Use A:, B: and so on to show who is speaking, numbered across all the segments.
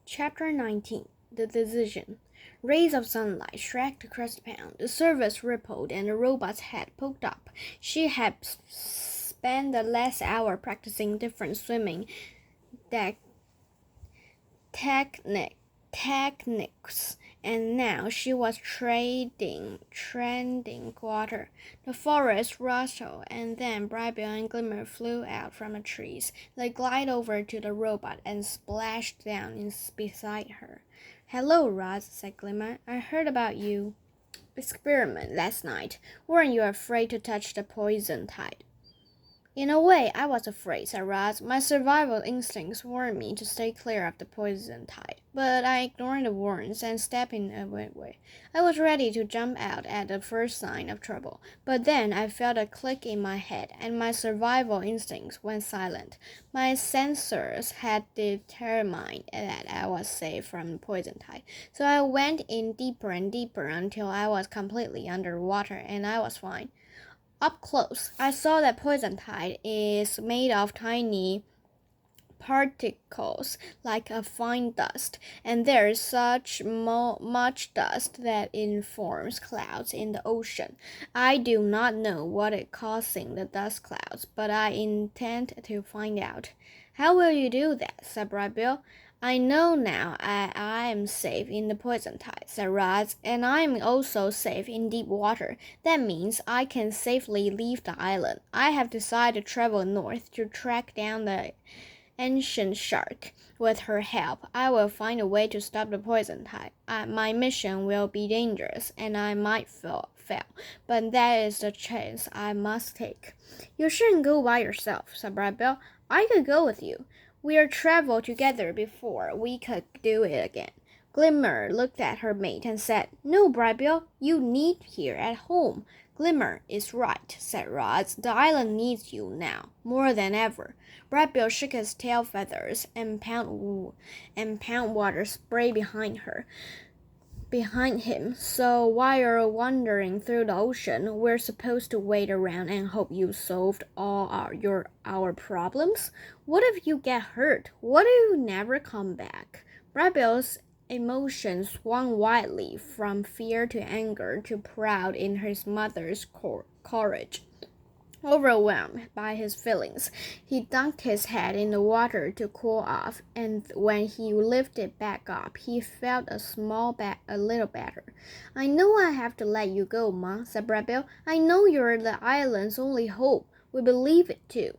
A: Chapter 19 The Decision. Rays of sunlight streaked across the pond. The surface rippled and the robot's head poked up. She had spent the last hour practicing different swimming techniques, and now she was treading water. The forest rustled, and then Brightbill and Glimmer flew out from the trees. They glided over to the robot and splashed down beside her. "Hello, Roz," said Glimmer. "I heard about your experiment last night. Weren't you afraid to touch the poison tide?" "In a way, I was afraid," said Roz. "My survival instincts warned me to stay clear of the poison tide, but I ignored the warnings and stepped in anyway. I was ready to jump out at the first sign of trouble, but then I felt a click in my head, and my survival instincts went silent. My sensors had determined that I was safe from the poison tide, so I went in deeper and deeper until I was completely underwater, and I was fine. Up close, I saw that poison tide is made of tiny particles like a fine dust, and there is such much dust that it forms clouds in the ocean. I do not know what is causing the dust clouds, but I intend to find out." "How will you do that?" said Brightbill. "I know now I am safe in the poison tide," said Roz, "and I am also safe in deep water. That means I can safely leave the island. I have decided to travel north to track down the ancient shark. With her help, I will find a way to stop the poison tide. My mission will be dangerous, and I might fail, but that is the chance I must take." "You shouldn't go by yourself," said Brightbill. "I could go with you. We've traveled together before. We could do it again." Glimmer looked at her mate and said, "No, Brightbill, you need here at home." "Glimmer is right," said Roz. "The island needs you now, more than ever." Brightbill shook his tail feathers, and pound water sprayed behind him. "So while you're wandering through the ocean, we're supposed to wait around and hope you solved all our problems? What if you get hurt? What if you never come back?" Brightbill's emotions swung wildly from fear to anger to pride in his mother's courage. Overwhelmed by his feelings, he dunked his head in the water to cool off, and when he lifted back up, he felt a little better. "I know I have to let you go, Ma," said Brightbill. "I know you're the island's only hope. We believe it too."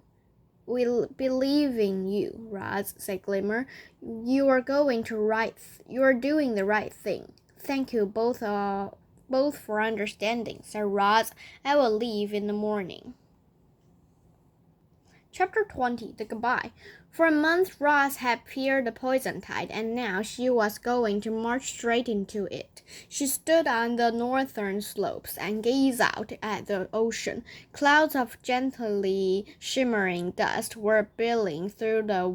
A: "We believe in you, Roz," said Glimmer. You are doing the right thing." "Thank you both for understanding," said Roz. "I will leave in the morning." Chapter 20 The Goodbye. For a month, Roz had feared the poison tide, and now she was going to march straight into it. She stood on the northern slopes and gazed out at the ocean. Clouds of gently shimmering dust were billowing through the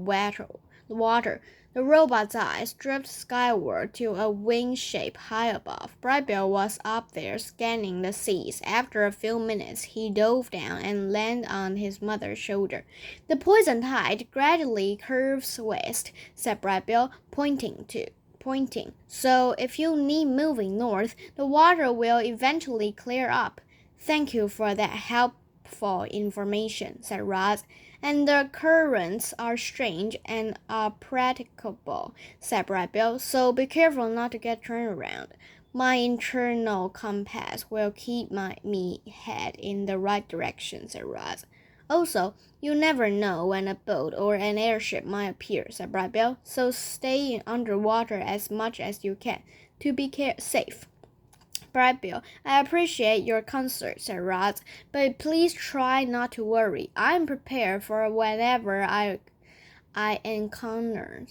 A: water. The robot's eyes drifted skyward to a wing shape high above. Brightbill was up there scanning the seas. After a few minutes, he dove down and landed on his mother's shoulder. "The poison tide gradually curves west," said Brightbill, pointing. "So if you need moving north, the water will eventually clear up." "Thank you for that helpful information," said Roz. "And the currents are strange and unpredictable," said Brightbill, "so be careful not to get turned around." "My internal compass will keep me head in the right direction," said Roz. "Also, you never know when a boat or an airship might appear," said Brightbill, "so stay underwater as much as you can to be safe." "Brightbill, I appreciate your concern," said Roz, "but please try not to worry. I am prepared for whatever I encounter.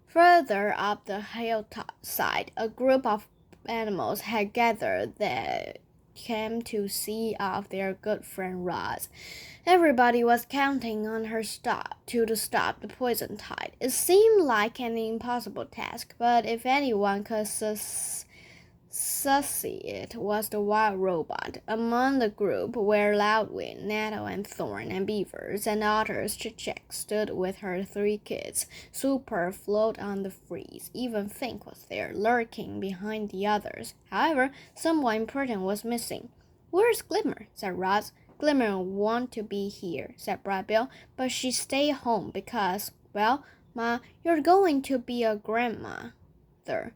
A: Further up the hillside, a group of animals had gathered that came to see off their good friend Roz. Everybody was counting on her to stop the poison tide. It seemed like an impossible task, but if anyone could Sussy it was the wild robot. Among the group were Loudwind, Nettle and Thorn and Beavers, and Otters. Chick stood with her 3 kids. Super floated on the breeze. Even Fink was there, lurking behind the others. However, someone important was missing. "Where's Glimmer?" said Roz. "Glimmer want to be here," said Bright Bill, "but she stay home because, well, Ma, you're going to be a grandmother."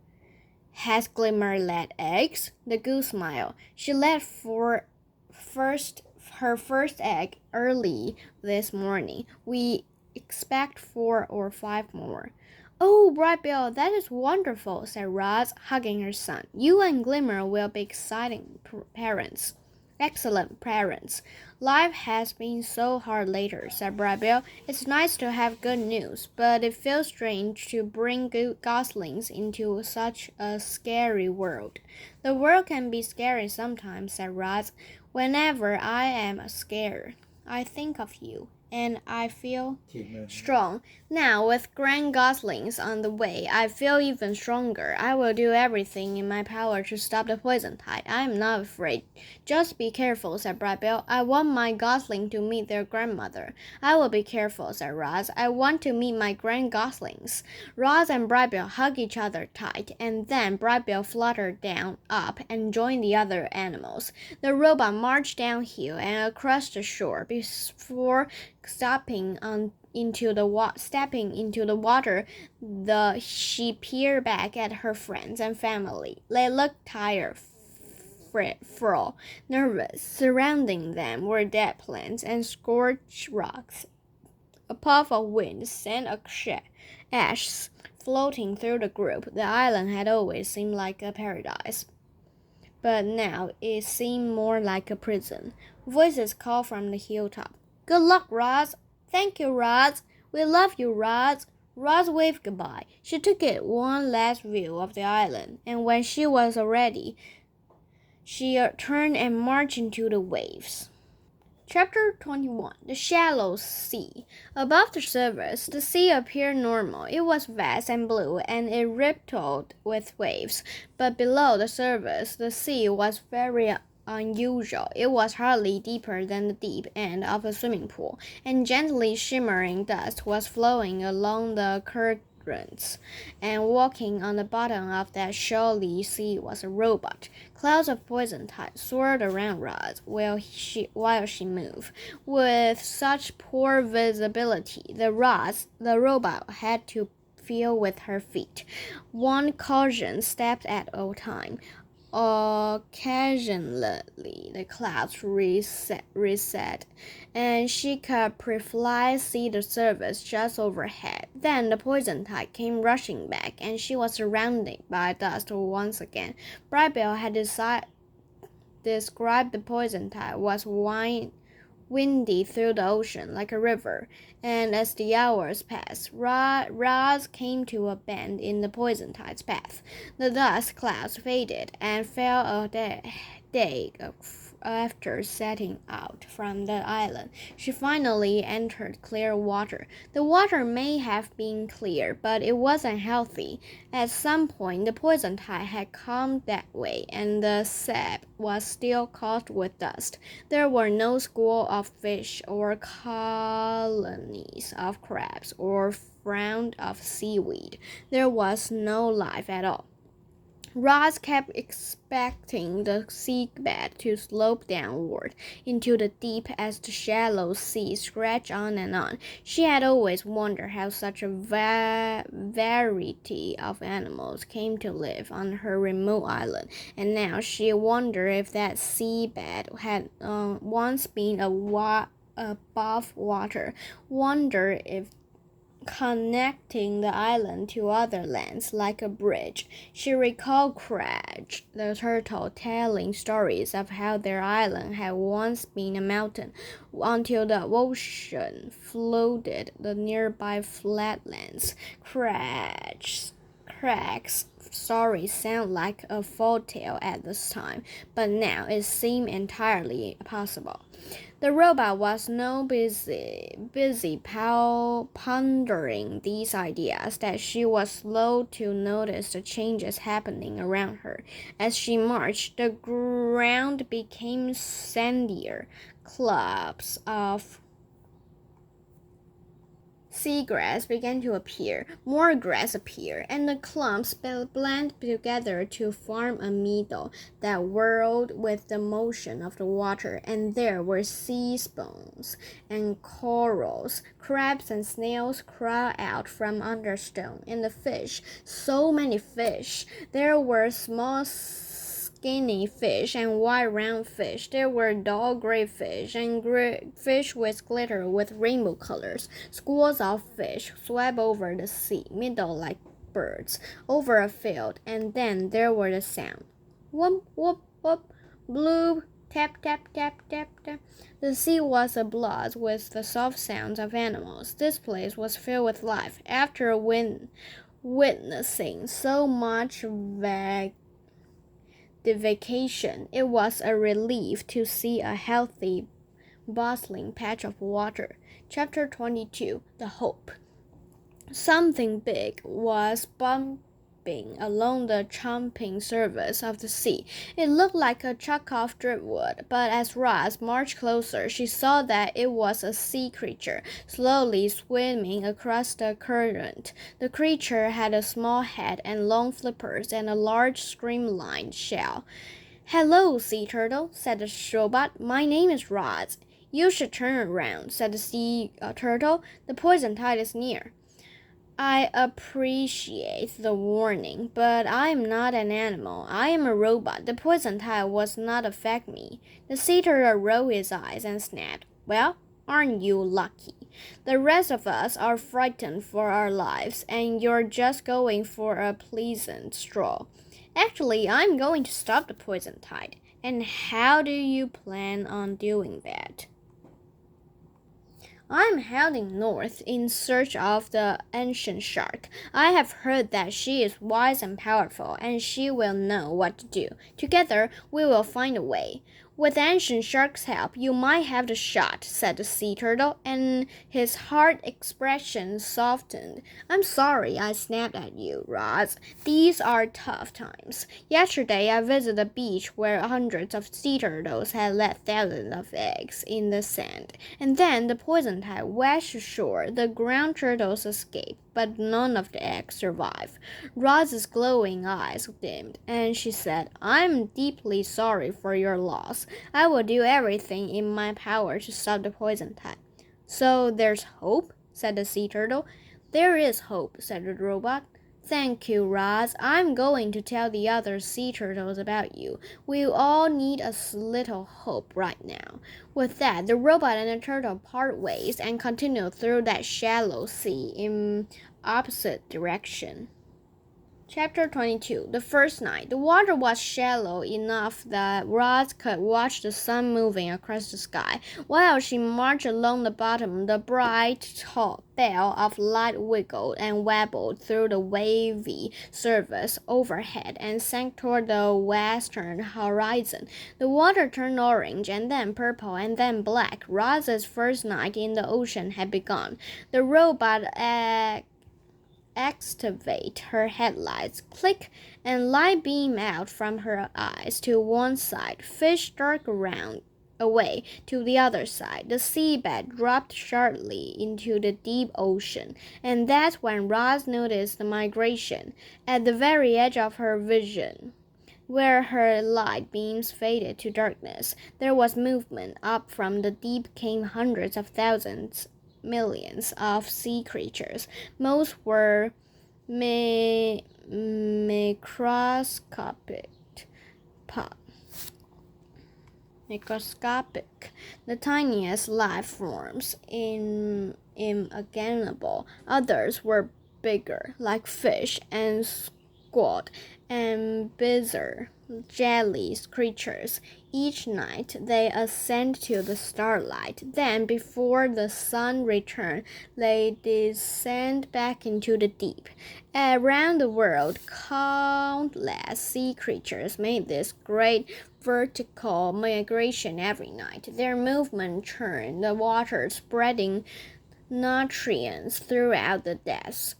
A: "Has Glimmer laid eggs?" The goose smiled. "She laid her first egg early this morning. We expect 4 or 5 more." "Oh, Bright Bill, that is wonderful," said Roz, hugging her son. "You and Glimmer will be exciting parents." "Excellent parents. Life has been so hard lately," said Bright Bill. "It's nice to have good news, but it feels strange to bring goslings into such a scary world." "The world can be scary sometimes," said Roz. "Whenever I am scared, I think of you, and I feel strong. Now, with grand goslings on the way, I feel even stronger. I will do everything in my power to stop the poison tide. I am not afraid." "Just be careful," said Bright Bill. "I want my gosling to meet their grandmother." "I will be careful," said Roz. "I want to meet my grand goslings." Roz and Bright Bill hugged each other tight, and then Bright Bill fluttered up and joined the other animals. The robot marched downhill and across the shore. Before stepping into the water, she peered back at her friends and family. They looked tired, fretful, nervous. Surrounding them were dead plants and scorched rocks. A puff of wind sent ashes floating through the group. The island had always seemed like a paradise, but now it seemed more like a prison. Voices called from the hilltop. "Good luck, Roz." "Thank you, Roz." "We love you, Roz." Roz waved goodbye. She took one last view of the island, and when she was ready, she turned and marched into the waves. Chapter 21. The Shallow Sea. Above the surface, the sea appeared normal. It was vast and blue, and it rippled with waves. But below the surface, the sea was very unusual. It was hardly deeper than the deep end of a swimming pool, and gently shimmering dust was flowing along the currents. And walking on the bottom of that shallow sea was a robot. Clouds of poison tide swirled around Roz while she moved. With such poor visibility, the robot had to feel with her feet. One cautious step at a time. Occasionally, the clouds reset, and she could briefly see the surface just overhead. Then the poison tide came rushing back, and she was surrounded by dust once again. Bright Bill had described the poison tide was windy through the ocean like a river, and as the hours passed, Roz came to a bend in the poison tide's path. The dust clouds faded and fell a day after setting out from the island. She finally entered clear water. The water may have been clear, but it wasn't healthy. At some point, the poison tide had come that way, and the sap was still caught with dust. There were no schools of fish or colonies of crabs or fronds of seaweed. There was no life at all. Roz kept expecting the seabed to slope downward into the deep as the shallow sea stretched on and on. She had always wondered how such a variety of animals came to live on her remote island, and now she wondered if that seabed had once been above water. Wondered if connecting the island to other lands like a bridge. She recalled Crash, the turtle, telling stories of how their island had once been a mountain until the ocean flooded the nearby flatlands. Crash's stories sound like a folk tale at this time, but now it seemed entirely possible. The robot was no busy pondering these ideas that she was slow to notice the changes happening around her. As she marched, the ground became sandier. Clumps of seagrass began to appear, more grass appeared, and the clumps blended together to form a meadow that whirled with the motion of the water, and there were sea sponges and corals, crabs and snails crawled out from under stone, and the fish, so many fish. There were small skinny fish and white round fish. There were dull gray fish and fish with glitter with rainbow colors. Schools of fish swept over the sea, middle like birds, over a field, and then there were the sound. Whoop, whoop, whoop, bloop, tap, tap, tap, tap, tap. The sea was abuzz with the soft sounds of animals. This place was filled with life. After witnessing so much the vacation, it was a relief to see a healthy, bustling patch of water. Chapter 22 The Hope. Something big was bumping along the chopping surface of the sea. It looked like a chunk of driftwood, but as Roz marched closer, she saw that it was a sea creature, slowly swimming across the current. The creature had a small head and long flippers and a large streamlined shell. "Hello, sea turtle," said the robot. "My name is Roz." "You should turn around," said the sea turtle. "The poison tide is near." "I appreciate the warning, but I am not an animal. I am a robot. The poison tide will not affect me." The sea turtle rolled his eyes and snapped, "Well, aren't you lucky? The rest of us are frightened for our lives, and you're just going for a pleasant stroll." "Actually, I'm going to stop the poison tide." "And how do you plan on doing that?" "I'm heading north in search of the ancient shark. I have heard that she is wise and powerful, and she will know what to do. Together, we will find a way." "With the ancient shark's help, you might have the shot," said the sea turtle, and his hard expression softened. "I'm sorry I snapped at you, Roz. These are tough times. Yesterday, I visited a beach where hundreds of sea turtles had laid thousands of eggs in the sand, and then the poison tide washed ashore. The ground turtles escaped, but none of the eggs survived." Roz's glowing eyes dimmed, and she said, "I'm deeply sorry for your loss. I will do everything in my power to stop the poison tide." "So there's hope?" said the sea turtle. "There is hope," said the robot. "Thank you, Roz. I'm going to tell the other sea turtles about you. We all need a little hope right now." With that, the robot and the turtle part ways and continued through that shallow sea in opposite direction. Chapter 22 The first night. The water was shallow enough that Roz could watch the sun moving across the sky. While she marched along the bottom, the bright tall ball of light wiggled and wabbled through the wavy surface overhead and sank toward the western horizon. The water turned orange and then purple and then black. Roz's first night in the ocean had begun. The robot activate her headlights, click, and light beam out from her eyes to one side. Fish dark around away to the other side. The seabed dropped sharply into the deep ocean, and that's when Roz noticed the migration. At the very edge of her vision, where her light beams faded to darkness, there was movement. Up from the deep came hundreds of thousands, millions of sea creatures. Most were microscopic, the tiniest life forms, inimaginable. Others were bigger, like fish and squid and bizarre jelly creatures. Each night they ascend to the starlight. Then, before the sun returns, they descend back into the deep. Around the world, countless sea creatures make this great vertical migration every night. Their movement churns the water, spreading nutrients throughout the depths,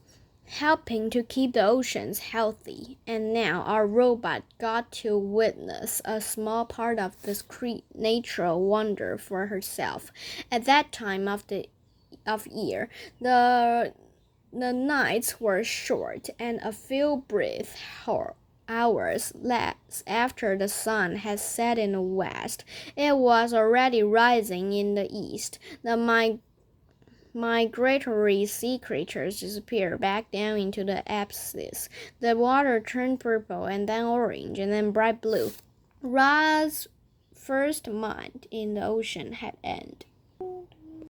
A: helping to keep the oceans healthy. And now our robot got to witness a small part of this natural wonder for herself. At that time of year, the nights were short, and a few brief hours less after the sun had set in the west, it was already rising in the east. The migratory sea creatures disappeared back down into the abysses. The water turned purple and then orange and then bright blue. Ra's first month in the ocean had ended.